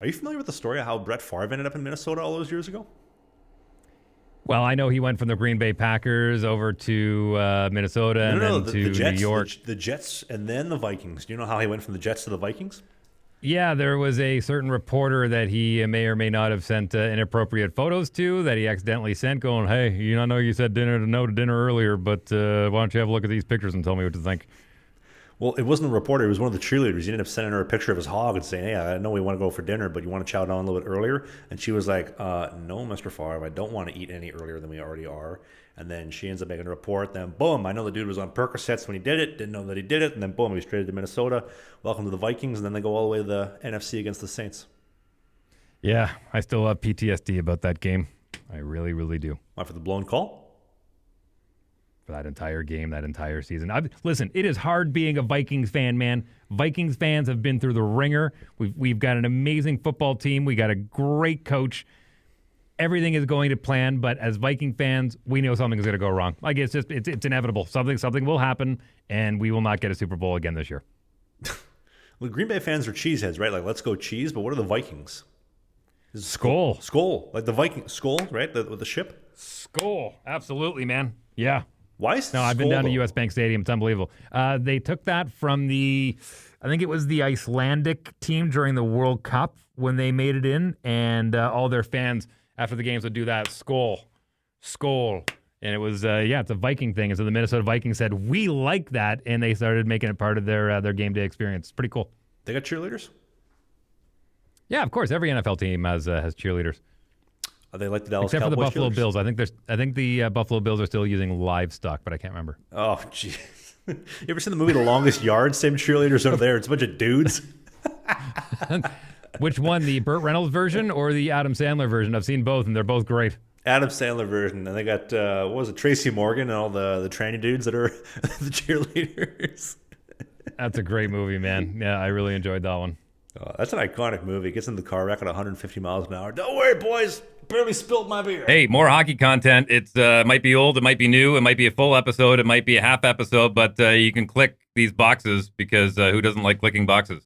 Are you familiar with the story of how Brett Favre ended up in Minnesota all those years ago? Well, I know he went from the Green Bay Packers over to Minnesota No, and no, no, then the to New Jets, York. the Jets, and then the Vikings. Do you know how he went from the Jets to the Vikings? Yeah, there was a certain reporter that he may or may not have sent inappropriate photos to that he accidentally sent going, hey, I know you said no to dinner earlier, but why don't you have a look at these pictures and tell me what you think? Well, it wasn't a reporter. It was one of the cheerleaders. He ended up sending her a picture of his hog and saying, hey, I know we want to go for dinner, but you want to chow down a little bit earlier? And she was like, no, Mr. Favre, I don't want to eat any earlier than we already are. And then she ends up making a report. Then, boom, I know the dude was on Percocets when he did it. Didn't know that he did it. And then, boom, he was traded to Minnesota. Welcome to the Vikings. And then they go all the way to the NFC against the Saints. Yeah, I still have PTSD about that game. I really, really do. Why, for the blown call? For that entire game, that entire season. Listen, it is hard being a Vikings fan, man. Vikings fans have been through the ringer. We've got an amazing football team. We got a great coach. Everything is going to plan, but as Viking fans, we know something is going to go wrong. Like it's inevitable. Something will happen, and we will not get a Super Bowl again this year. Well, Green Bay fans are cheeseheads, right? Like, let's go cheese. But what are the Vikings? Skull. Skull. Like the Viking skull, right? With the ship? Skull. Absolutely, man. Yeah. Why is No, I've been down to though? US Bank Stadium. It's unbelievable. They took that from I think it was the Icelandic team during the World Cup when they made it in, and all their fans after the games would do that skull. And it was, it's a Viking thing. And so the Minnesota Vikings said, we like that, and they started making it part of their game day experience. It's pretty cool. They got cheerleaders? Yeah, of course. Every NFL team has cheerleaders. Are they like the Dallas Except for the Cowboys Buffalo cheerleaders? Bills. I think the Buffalo Bills are still using livestock, but I can't remember. Oh, jeez. You ever seen the movie The Longest Yard? Same cheerleaders over there. It's a bunch of dudes. Which one, the Burt Reynolds version or the Adam Sandler version? I've seen both, and they're both great. Adam Sandler version. And they got, what was it, Tracy Morgan and all the tranny dudes that are the cheerleaders. That's a great movie, man. Yeah, I really enjoyed that one. Oh, that's an iconic movie. Gets in the car wreck at 150 miles an hour. Don't worry, boys. Barely spilled my beer. Hey, more hockey content. It might be old, it might be new, it might be a full episode, it might be a half episode, but you can click these boxes because who doesn't like clicking boxes?